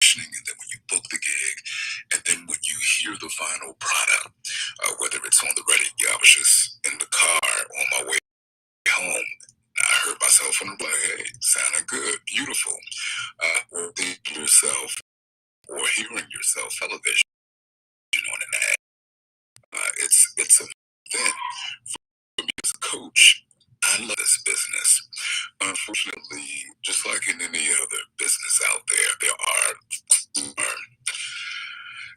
auditioning, and then when you book the gig, and then when you hear the final product, whether it's on the ready, yeah, I was just in the car on my way home. I heard myself on the play, hey, sounding good, beautiful. Or thinking yourself, or hearing yourself television on an ad. It's a then for me as a coach. I love this business. Unfortunately, just like in any other business out there,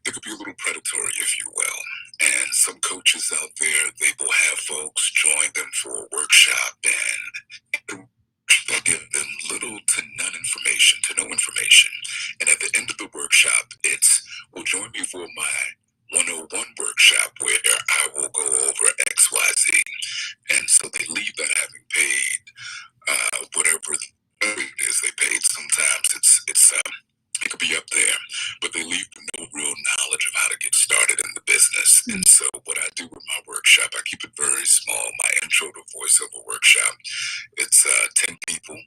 they could be a little predatory, if you will. And some coaches out there, they will have folks join them for a workshop, and they give them little to none information, to no information. And at the end of the workshop, it's, well, join me for my 101 workshop where I will go over XYZ. And so they leave that having paid whatever it is they paid. Sometimes it could be up there, but they leave with no real knowledge of how to get started in the business. And so what I do with my workshop, I keep it very small. My intro to voiceover workshop, it's 10 people,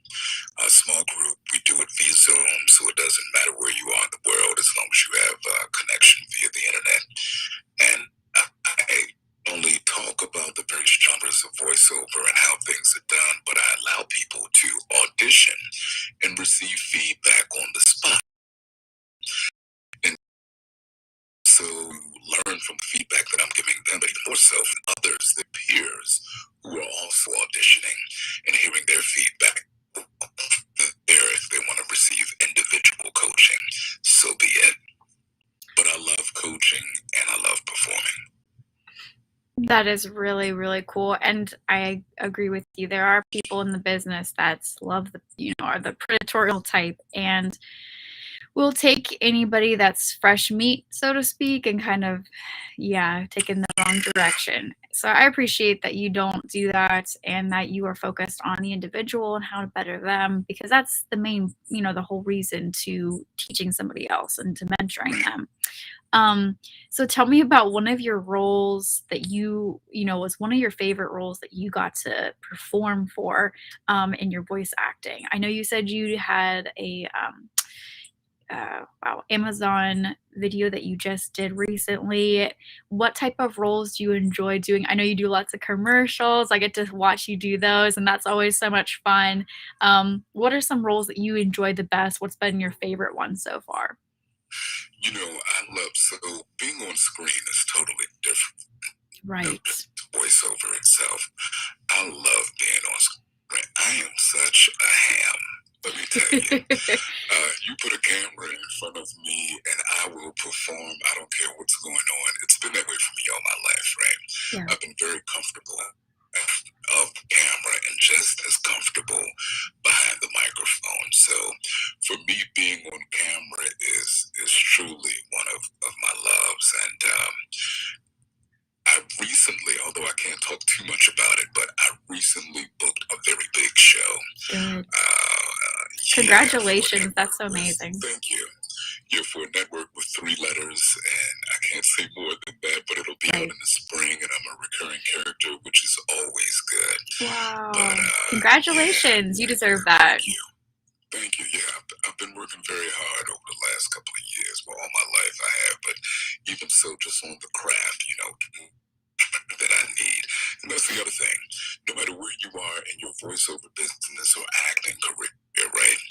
a small group. We do it via Zoom, so it doesn't matter where you are in the world as long as you have a connection via the internet. And I only talk about the various genres of voiceover and how things are done, but I allow people to audition and receive feedback on the spot. And so learn from the feedback that I'm giving them, but even more so from others, their peers who are also auditioning and hearing their feedback there if they want to receive individual coaching. So be it. But I love coaching and I love performing. That is really, really cool. And I agree with you. There are people in the business that love are the predatorial type and will take anybody that's fresh meat, so to speak, and kind of, take in the wrong direction. So I appreciate that you don't do that and that you are focused on the individual and how to better them, because that's the main, the whole reason to teaching somebody else and to mentoring them. So tell me about one of your roles that was one of your favorite roles that you got to perform for in your voice acting. I know you said you had a Amazon video that you just did recently. What type of roles do you enjoy doing? I know you do lots of commercials. I get to watch you do those, and that's always so much fun. What are some roles that you enjoy the best? What's been your favorite one so far? So being on screen is totally different. Right. Voiceover itself. I love being on screen. I am such a ham. Let me tell you. You put a camera in front of me and I will perform. I don't care what's going on. It's been that way for me all my life, right? Yeah. I've been very comfortable of the camera and just as comfortable behind the microphone. So for me, being on camera is truly one of my loves. And I recently, although I can't talk too much about it, but I recently booked a very big show. Good. Congratulations. That's so amazing. Thank you. You're for a network with 3 letters, and I can't say more than that, but it'll be out in the spring, and I'm a recurring character, which is always good. Wow. But, congratulations. You deserve that. Thank you. Yeah, I've been working very hard over the last couple of years. Well, all my life I have, but even so, just on the craft, that I need. And that's the other thing. No matter where you are in your voiceover business or acting career, right?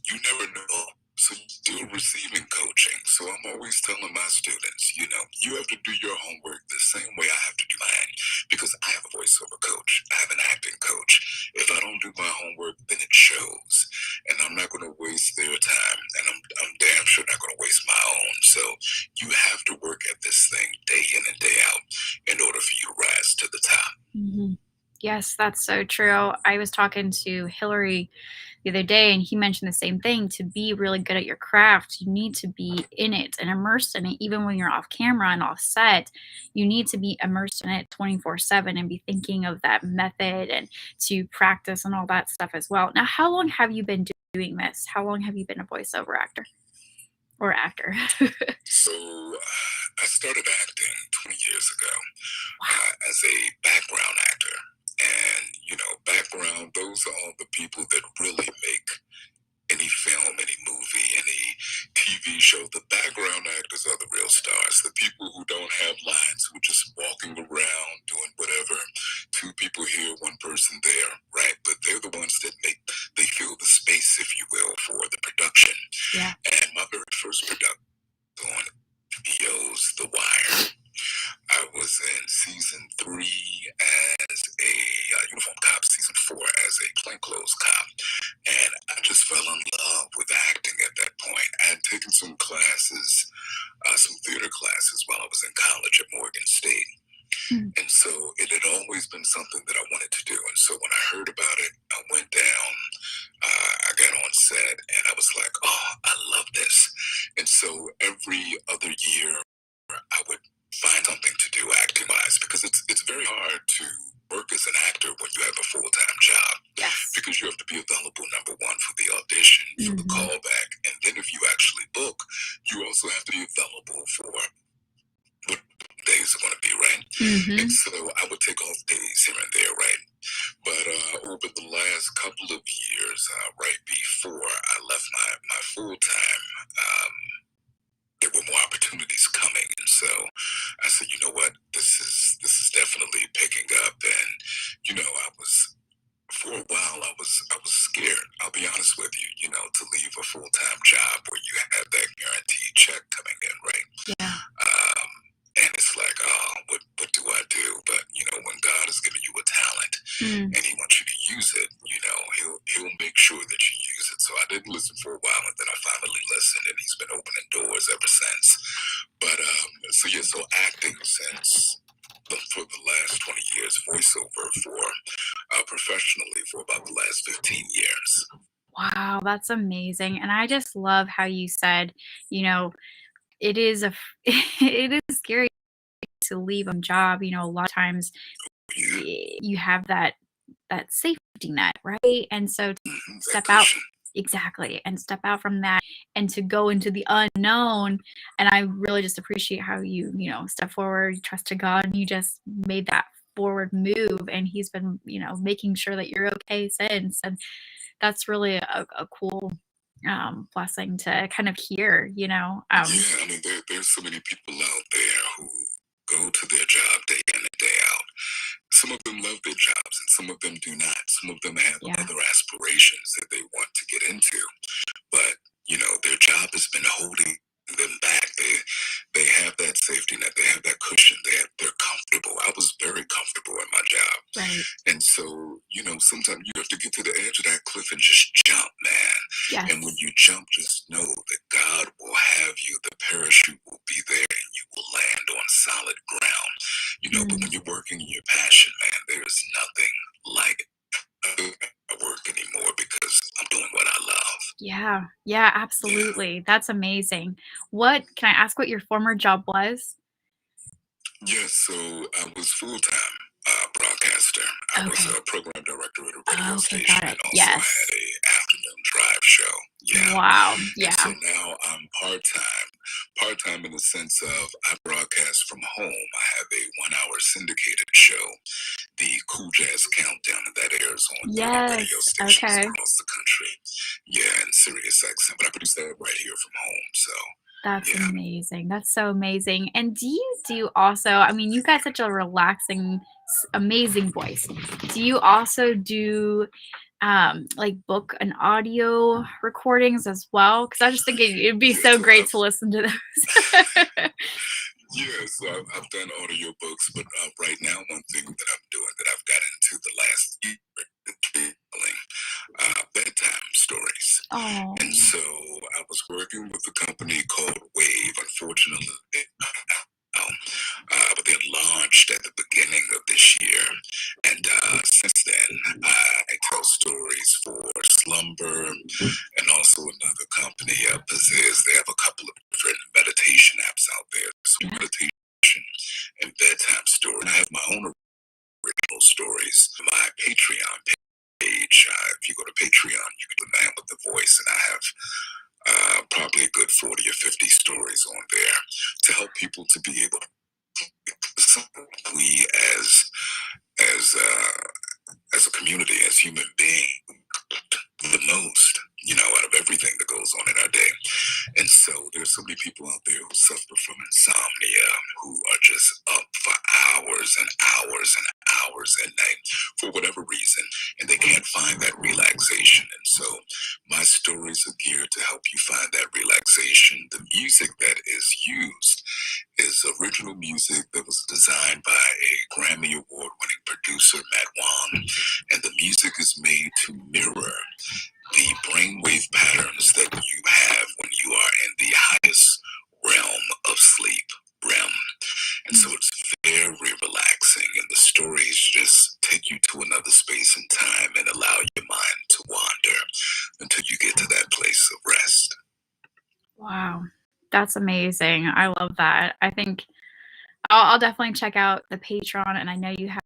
You never know. So you're still receiving coaching. So I'm always telling my students, you have to do your homework the same way I have to do mine. Because I have a voiceover coach. I have an acting coach. If I don't do my homework, then it shows. And I'm not going to waste their time. And I'm damn sure not going to waste my own. So you have to work at this thing day in and day out in order for you to rise to the top. Mm-hmm. Yes, that's so true. I was talking to Hillary the other day, and he mentioned the same thing. To be really good at your craft, you need to be in it and immersed in it. Even when you're off camera and off set, you need to be immersed in it 24/7 and be thinking of that method and to practice and all that stuff as well. Now, how long have you been doing this? How long have you been a voiceover actor or actor? So I started acting 20 years ago as a background actor. And, background, those are all the people that really make any film, any movie, any TV show, the background actors are the real stars. The people who don't have lines, who are just walking around doing whatever, two people here, one person there, right? But they're the ones that they fill the space, if you will, for the production. Yeah. And my very first production on HBO's The Wire. I was in season 3 as a uniform cop, season 4 as a plainclothes cop, and I just fell in love with acting at that point. I had taken some classes, some theater classes while I was in college at Morgan State. Mm. And so it had always been something that I wanted to do. And so when I heard about it, I went down, I got on set, and I was like, oh, I love this. And so every other year, I would find something to do acting wise, because it's very hard to work as an actor when you have a full-time job. Yes. Because you have to be available, number one, for the audition, for the Mhm. callback, and then if you actually book, you also have to be available for what days are going to be, right? Mhm. And so I would take off days here and there, right? But over the last couple of years, right before I left my full time, there were more opportunities coming, and so I said, you know what, this is definitely picking up, and I was. For a while, I was scared. I'll be honest with you. To leave a full time job where you have that guaranteed check coming in, right? Yeah. And it's like, oh, what do I do? But when God has given you a talent Mm. and He wants you to use it, He'll make sure that you use it. So I didn't listen for a while, and then I finally listened, and He's been opening doors ever since. But so acting since for the last 20 years, voiceover for professionally for about the last 15 years. Wow, that's amazing. And I just love how you said, you know, it is it is scary to leave a job. A lot of times Yeah. you have that safety net, right? And so to That step out cushion. exactly, and step out from that and to go into the unknown, and I really just appreciate how you step forward, you trusted God, and you just made that forward move, and He's been, making sure that you're okay since, and that's really a cool, blessing to kind of hear. Yeah, I mean, there's so many people out there who go to their job day in and day out. Some of them love their jobs, and some of them do not. Some of them have Yeah. other aspirations that they want to get into, but their job has been holding them back. They have that safety net. They have that cushion. They're comfortable. I was very comfortable in my job. Right. And so, sometimes you have to get to the edge of that cliff and just jump, man. Yes. And when you jump, just know that God will have you. The parachute will be there, and you will land on solid ground. But when you're working in your passion, man, there's nothing like work anymore, because I'm doing what I love. Yeah. Yeah, Yeah. absolutely. That's amazing. Can I ask what your former job was? Yes, so I was full time broadcaster. I was Okay. a program director at a radio Okay, station, got and it. also Yes. had a afternoon drive show. Yeah, Wow. and so Yeah. now I'm part time. Part time in the sense of I broadcast from home. I have a 1 hour syndicated show, the Cool Jazz Countdown, and that airs on 30 radio Yes. stations Okay. across the country. Yeah, and Sirius XM, but I produce that right here from home. So That's yeah. amazing. That's so amazing. And do you do also, I mean, you've got such a relaxing, amazing voice. Do you also do like book and audio recordings as well? Because I just think it'd be Yeah, so so great to listen to those. Yeah, so I've done audiobooks, but right now, one thing that I'm doing that I've got into the last year is telling bedtime stories. Oh, And so I was working with a company called Wave. Unfortunately, but they launched at the beginning of this year. And since then, I tell stories for Slumber and also another company, Piziz. They have a couple of different meditation apps out there. So yeah. meditation and bedtime story. And I have my own original stories. My Patreon page. If you go to Patreon, you can do Man with the Voice, and I have probably a good 40 or 50 stories on there to help people to be able to we as a community, as human beings, the most, out of everything that goes on in our day. And so there's so many people out there who suffer from insomnia, who are just up for hours and hours and hours at night for whatever reason, and they can't find that relaxation. And so my stories are geared to help you find that relaxation. The music that is used is original music that was designed by a Grammy Award winning producer, Matt Wong, and the music is made to mirror the brainwave patterns that you have when you are in the highest realm of sleep, REM. And so it's very relaxing, and the stories just take you to another space and time and allow your mind to wander until you get to that place of rest. Wow. That's amazing. I love that. I think I'll definitely check out the Patreon, and I know you have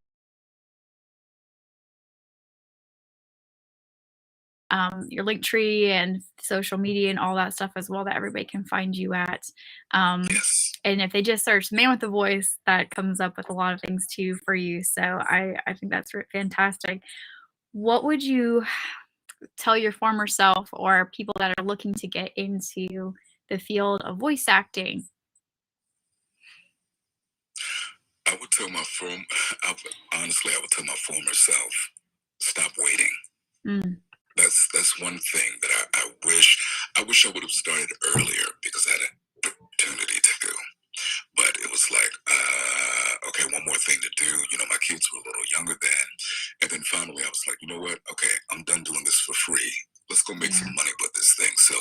your link tree and social media and all that stuff as well that everybody can find you at. Yes. And if they just search "Man with the Voice," that comes up with a lot of things too for you. So I think that's fantastic. What would you tell your former self or people that are looking to get into the field of voice acting? I would tell my honestly, I would tell my former self, stop waiting. Mm, That's one thing that I wish I would have started earlier because I had an opportunity to do. But it was like, okay, one more thing to do. My kids were a little younger then. And then finally I was like, you know what? Okay, I'm done doing this for free. Let's go make yeah. some money with this thing. So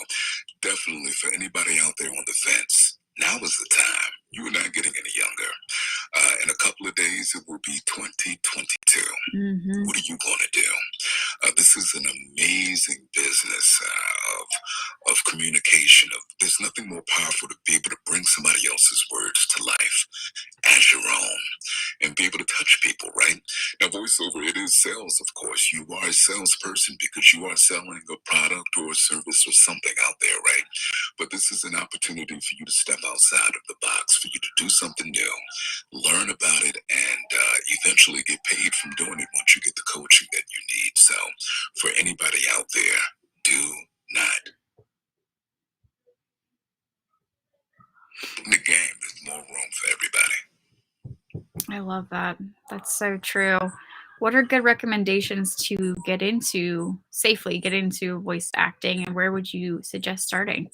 definitely for anybody out there on the fence, now is the time. You are not getting any younger. In a couple of days, it will be 2022. Hmm. What are you going to do? This is an amazing business of communication. There's nothing more powerful to be able to bring somebody else's words to life as your own and be able to touch people, right? Now, voiceover, it is sales, of course. You are a salesperson because you are selling a product or a service or something out there, right? But this is an opportunity for you to step outside of the box, for you to do something new, learn about it, and eventually get paid from doing it once you get the coaching that you need. So, for anybody out there, do not. In the game, there's more room for everybody. I love that. That's so true. What are good recommendations to safely get into voice acting, and where would you suggest starting?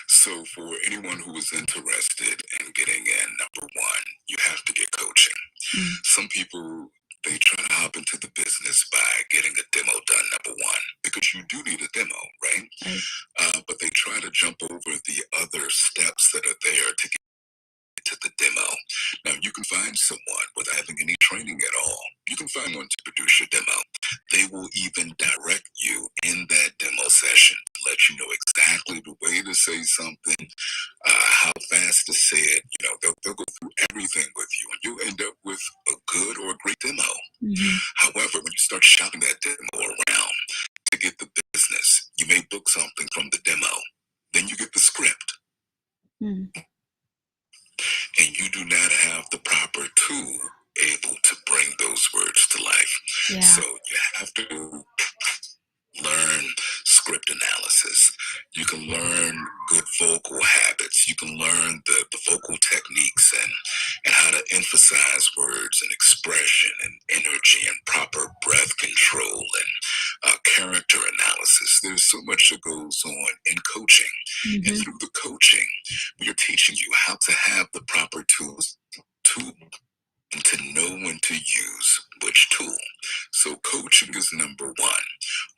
So, for anyone who is interested in getting in, number one, you have to get coaching. Mm, Some people, they try to hop into the business by getting a demo done, number one, because you do need a demo, right? right. But they try to jump over the other steps that are there to get to the demo. Now, you can find someone without having any training at all. You can find one to produce your demo. They will even direct you in that demo session, let you know exactly the way to say something, how fast to say it. They'll go through everything with you, and you'll end up with a good or a great demo. Hmm. However, when you start shopping that demo around to get the business, you may book something from the demo. Then you get the script, Mm, and you do not have the proper tool able to bring those words to life. yeah. So you have to learn script analysis. You can learn good vocal habits. You can learn the vocal techniques and how to emphasize words and expression and energy and proper breath control and character analysis. There's so much that goes on in coaching. And Hmm. through the coaching, we are teaching you how to have the proper tools to and to know when to use which tool. So coaching is number one.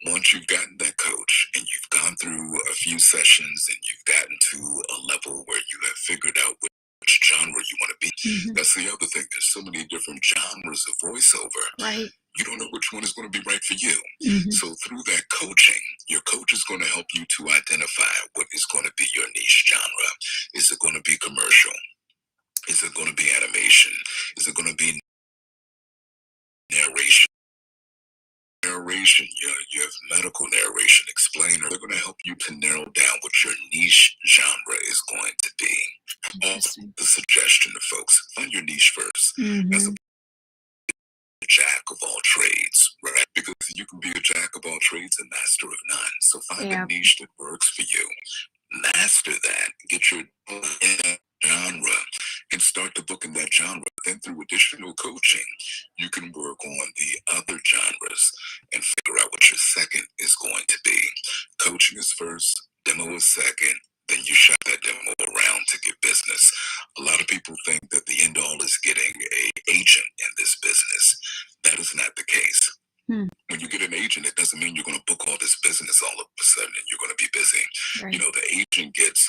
Once you've gotten that coach and you've gone through a few sessions and you've gotten to a level where you have figured out which genre you want to be, Hmm. that's the other thing. There's so many different genres of voiceover. Right. You don't know which one is going to be right for you. Hmm. So through that coaching, your coach is going to help you to identify what is going to be your niche genre. Is it going to be commercial? Is it going to be animation? Is it going to be narration? You have medical narration explainer. They're going to help you to narrow down what your niche genre is going to be. Also, Interesting. the suggestion to folks, find your niche first. As Hmm. a jack of all trades, right? Because you you can be a jack of all trades and master of none. So find Yeah. a niche that works for you, master that, get your genre, and start to book in that genre. Then through additional coaching, you can work on the other genres and figure out what your second is going to be. Coaching is first, demo is second. Then you shop that demo around to get business. A lot of people think that the end all is getting a agent in this business. That is not the case. When you get an agent, it doesn't mean you're going to book all this business all of a sudden and you're going to be busy. Right. The agent gets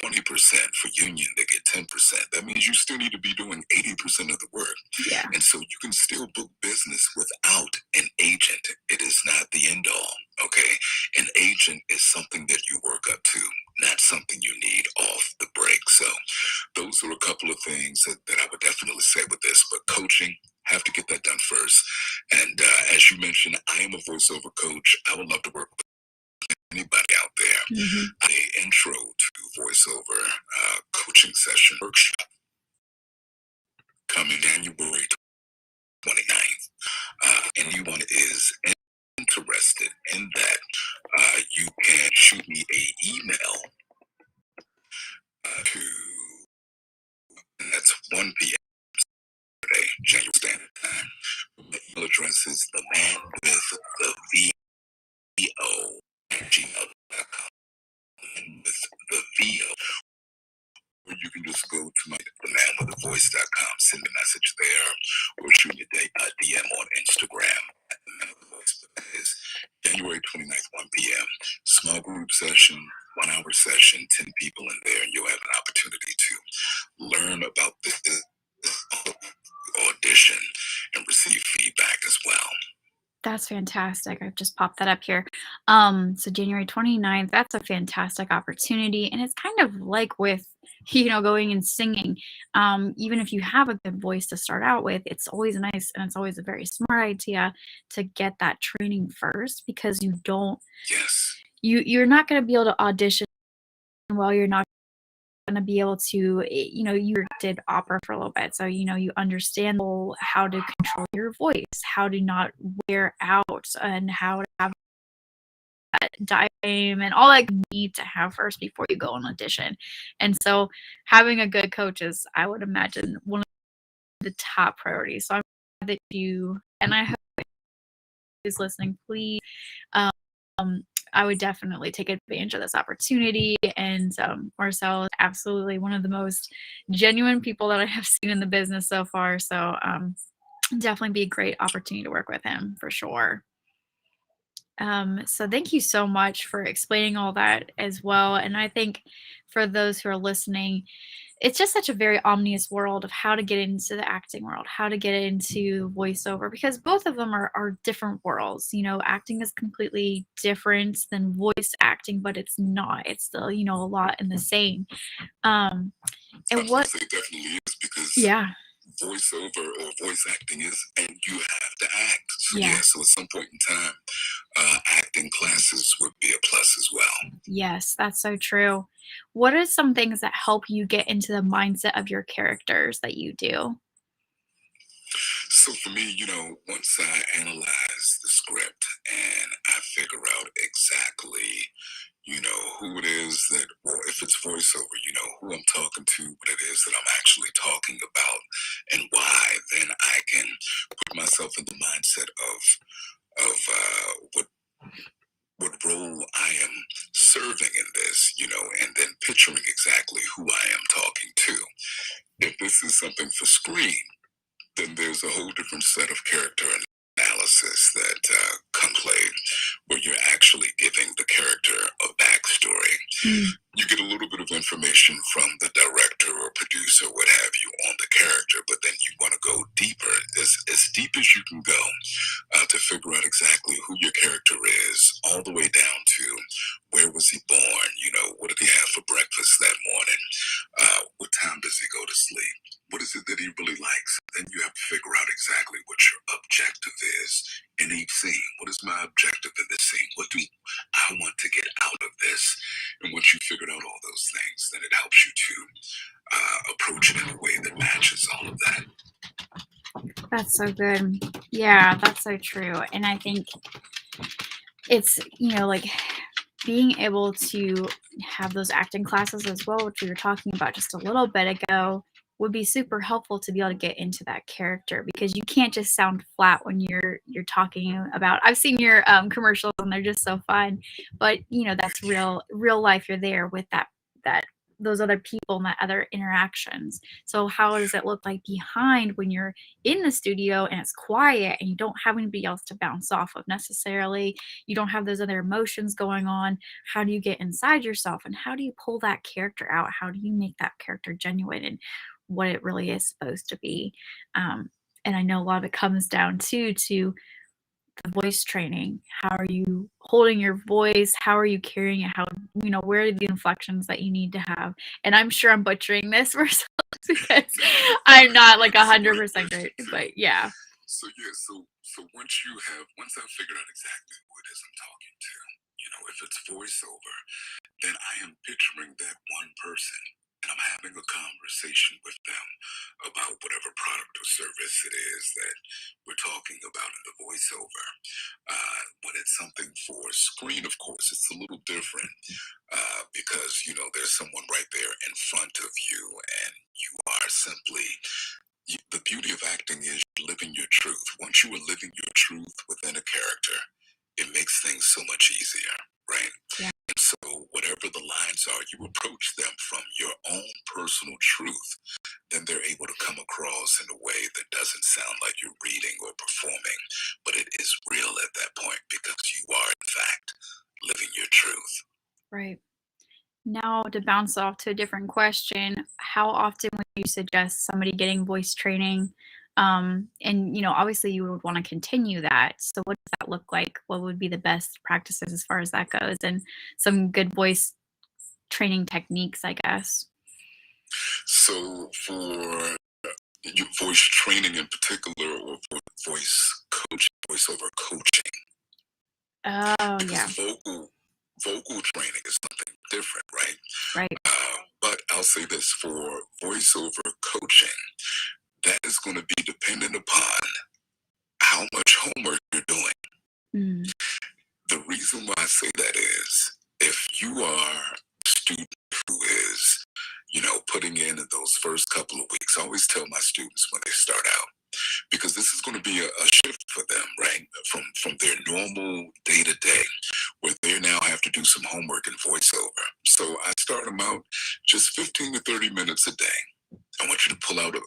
20% for union, they get 10%. That means you still need to be doing 80% of the work. Yeah. And so you can still book business without an agent. It is not the end all. Okay. An agent is something that you work up to, not something you need off the break. So those are a couple of things that I would definitely say with this, but coaching, have to get that done first. And as you mentioned, I am a voiceover coach. I would love to work with anybody out there. An intro to voiceover coaching session workshop coming January 29th. Anyone is interested in that, you can shoot me an email to, and that's 1 p.m. today, January Standard Time. My email address is the man with the VO at gmail.com. With the VO, or you can just go to my themanwiththevoice.com, send a message there, or shoot me a DM on Instagram at the Man with the Voice. But that is January 29th, 1 p.m. Small group session, 1 hour session, 10 people in there, and you'll have an opportunity to learn about this audition and receive feedback as well. That's fantastic. I've just popped that up here. So January 29th, that's a fantastic opportunity. And it's kind of like with, going and singing. Even if you have a good voice to start out with, it's always nice and it's always a very smart idea to get that training first because Yes. you're not going to be able to audition while you're not going to be able to, you did opera for a little bit. So, you understand how to control your voice, how to not wear out, and how to have that diaphragm and all that you need to have first before you go on audition. And so having a good coach is, I would imagine, one of the top priorities. So I'm glad that and I hope who's listening, please, um, I would definitely take advantage of this opportunity. And Marcel is absolutely one of the most genuine people that I have seen in the business so far. So definitely be a great opportunity to work with him for sure. So thank you so much for explaining all that as well. And I think for those who are listening, it's just such a very omnious world of how to get into the acting world, how to get into voiceover, because both of them are different worlds. Acting is completely different than voice acting, but it's not. It's still, a lot in the same. And what it definitely is, because yeah. voiceover or voice acting is, and you have to act. So Yeah. so at some point in time, acting classes would be a plus as well. Yes, that's so true. What are some things that help you get into the mindset of your characters that you do? So for me, once I analyze the script and I figure out exactly, who it is that, or if it's voiceover, who I'm talking to, what it is that I'm actually talking about, and why, then I can put myself in the mindset of what role I am serving in this, and then picturing exactly who I am talking to. If this is something for screen, then there's a whole different set of character analysis that come play, where you're actually giving the character a backstory. You get a little bit of information from the director or producer, what have you, on the character, but then you want to go deeper, as deep as you can go, to figure out exactly who your character is, all the way down to where was he born, what did he have for breakfast that morning, what time does he go to sleep, what is it that he really likes. Then you have to figure out exactly what your objective is in each scene. What is my objective in this scene? What do I want to get out of this? And once you figured out all those things, then it helps you to approach it in a way that matches all of that. That's so good. Yeah, that's so true. And I think it's, like being able to have those acting classes as well, which we were talking about just a little bit ago, would be super helpful to be able to get into that character because you can't just sound flat when you're talking about. I've seen your commercials and they're just so fun, but that's real life. You're there with that those other people and that other interactions. So how does it look like behind when you're in the studio and it's quiet and you don't have anybody else to bounce off of necessarily? You don't have those other emotions going on. How do you get inside yourself and how do you pull that character out? How do you make that character genuine and what it really is supposed to be? And I know a lot of it comes down to the voice training. How are you holding your voice? How are you carrying it? Where are the inflections that you need to have? And I'm sure I'm butchering this Marcellus, because I'm not like 100% great, but yeah. So yeah, so once I figured out exactly who it is I'm talking to, if it's voiceover, then I am picturing that one person and I'm having a conversation with them about whatever product or service it is that we're talking about in the voiceover. When it's something for screen, of course, it's a little different because there's someone right there in front of you, and you are simply. The beauty of acting is living your truth. Once you are living your truth within a character, it makes things so much easier, right? Yeah. And so, whatever the lines are, you approach them from your own personal truth, then they're able to come across in a way that doesn't sound like you're reading or performing, but it is real at that point because you are, in fact, living your truth. Right. Now, to bounce off to a different question, how often would you suggest somebody getting voice training? And obviously you would want to continue that. So what does that look like? What would be the best practices as far as that goes? And some good voice training techniques, I guess. So, for your voice training in particular, or voice coaching, voiceover coaching, Oh, because yeah. vocal training is something different, right? Right. But I'll say this for voiceover coaching, that is going to be dependent upon how much homework you're doing. Mm. The reason why I say that is if you are a student who is, putting in those first couple of weeks, I always tell my students when they start out, because this is going to be a shift for them, right? From their normal day to day, where they now have to do some homework in voiceover. So I start them out just 15 to 30 minutes a day. I want you to pull out a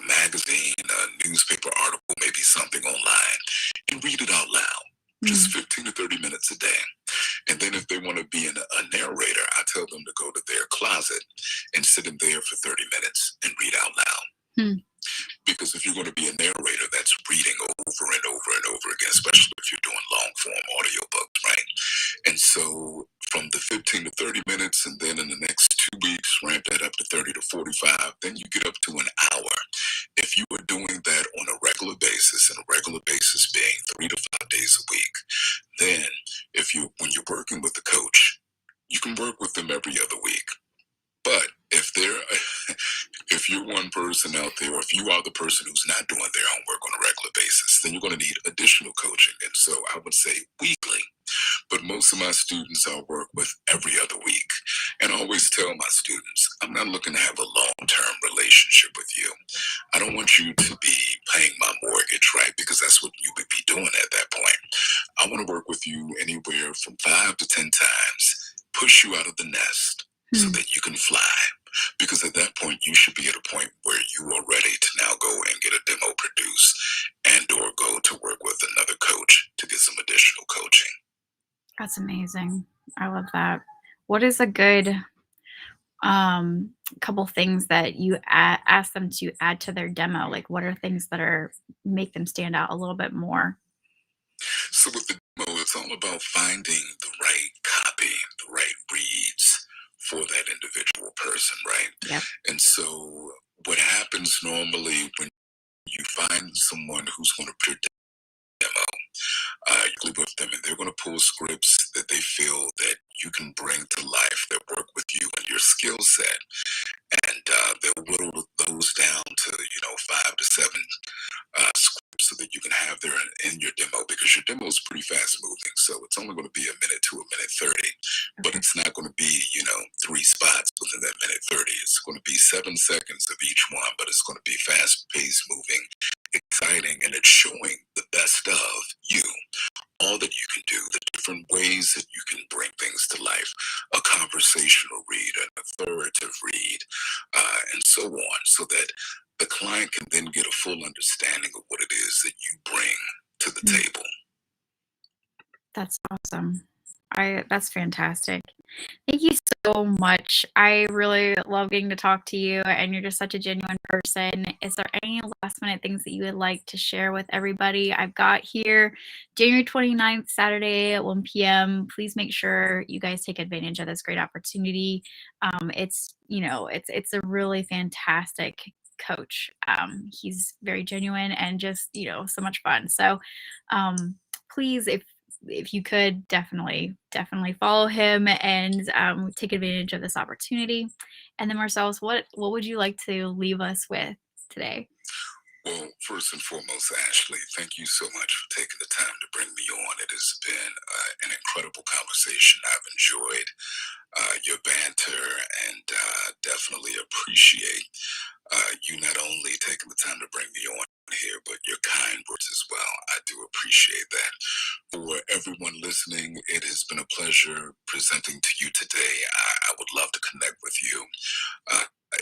magazine, a newspaper article, maybe something online, and read it out loud. Just 15 to 30 minutes a day. And then if they want to be a narrator, I tell them to go to their closet and sit in there for 30 minutes and read out loud. Mm. Because if you're going to be a narrator, that's reading over and over and over again, especially if you're doing long form audiobooks, right? And so from the 15 to 30 minutes, and then in the next 2 weeks, ramp that up to 30 to 45, then you get up to an hour. If you are doing that on a regular basis, and a regular basis being 3 to 5 days a week, then when you're working with a coach, you can work with them every other week. But if you're one person out there, or if you are the person who's not doing their homework on a regular basis, then you're going to need additional coaching. And so I would say weekly. But most of my students I work with every other week. And I always tell my students, I'm not looking to have a long-term relationship with you. I don't want you to be paying my mortgage, right? Because that's what you would be doing at that point. I want to work with you anywhere from 5 to 10 times, push you out of the nest so that you can fly. Because at that point, you should be at a point where you are ready to now go and get a demo produced and or go to work with another coach to get some additional coaching. That's amazing. I love that. What is a good couple things that you ask them to add to their demo? Like what are things that are make them stand out a little bit more? So with the demo, it's all about finding the right copy, the right reads for that individual person, right? Yep. And so what happens normally when you find someone who's going to put your demo, you with them, and they're going to pull scripts that they feel that you can bring to life that work with you and your skill set, and they'll whittle those down to 5 to 7 but it's not going to be, 3 spots within that minute 30. It's going to be 7 seconds of each one, but it's going to be fast paced, moving, exciting, and it's showing the best of you. All that you can do, the different ways that you can bring things to life, a conversational read, an authoritative read, and so on, so that the client can then get a full understanding of what it is that you bring to the table. That's awesome. That's fantastic. Thank you so much. I really love getting to talk to you, and you're just such a genuine person. Is there any last minute things that you would like to share with everybody? I've got here January 29th, Saturday at 1 p.m. Please make sure you guys take advantage of this great opportunity. It's a really fantastic coach. He's very genuine and just, so much fun. So please, if you could, definitely follow him and take advantage of this opportunity. And then Marcellus, what would you like to leave us with today? Well, first and foremost, Ashley, thank you so much for taking the time to bring me on. It has been an incredible conversation. I've enjoyed your banter and definitely appreciate you not only taking the time to bring me on here, but your kind words as well. I do appreciate that. For everyone listening, it has been a pleasure presenting to you today. I would love to connect with you.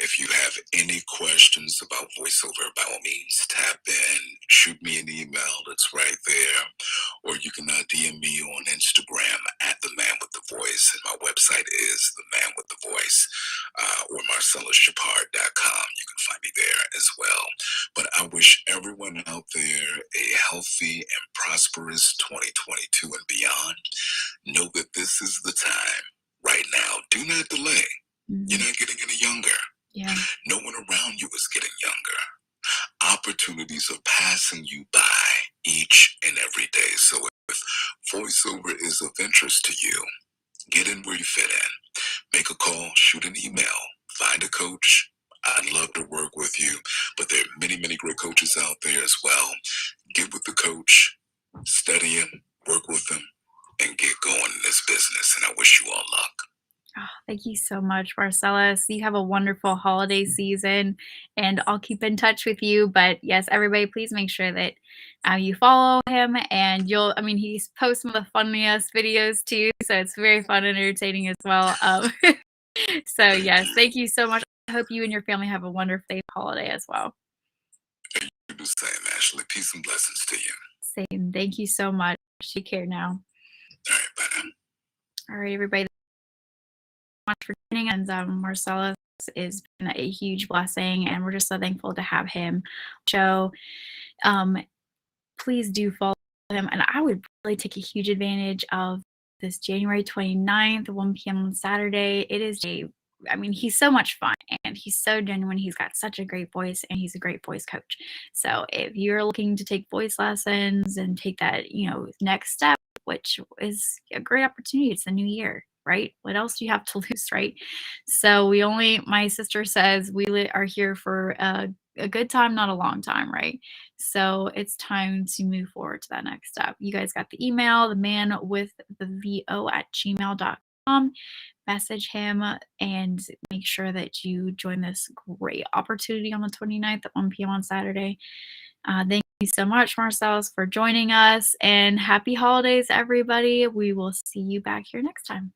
If you have any questions about voiceover, by all means, tap in, shoot me an email. It's right there. Or you can DM me on Instagram at The Man with the Voice. And my website is The Man with the Voice, or MarcellusShepard.com. You can find me there as well. But I wish everyone out there a healthy and prosperous 2022 and beyond. Know that this is the time right now. Do not delay. You're not getting any younger. Yeah. No one around you is getting younger. Opportunities are passing you by each and every day. So if voiceover is of interest to you, get in where you fit in. Make a call, shoot an email, find a coach. I'd love to work with you, but there are many, many great coaches out there as well. Get with the coach, study him, work with him, and get going in this business. And I wish you all luck. Oh, thank you so much, Marcellus. You have a wonderful holiday season, and I'll keep in touch with you. But yes, everybody, please make sure that you follow him, and he posts some of the funniest videos too, so it's very fun and entertaining as well. So yes, thank you so much. I hope you and your family have a wonderful holiday as well. You do the same, Ashley. Peace and blessings to you. Same. Thank you so much. Take care now. All right, bye now. All right, everybody. Much for joining, and Marcellus has been a huge blessing, and we're just so thankful to have him show. Please do follow him, and I would really take a huge advantage of this January 29th, 1 p.m. on Saturday. It is he's so much fun, and he's so genuine. He's got such a great voice, and he's a great voice coach. So if you're looking to take voice lessons and take that, next step, which is a great opportunity, it's the new year, right? What else do you have to lose, right? So my sister says we are here for a good time, not a long time, right? So it's time to move forward to that next step. You guys got the email, themanwiththevo@gmail.com. Message him and make sure that you join this great opportunity on the 29th at 1 p.m. on Saturday. Thank you so much, Marcellus, for joining us, and happy holidays, everybody. We will see you back here next time.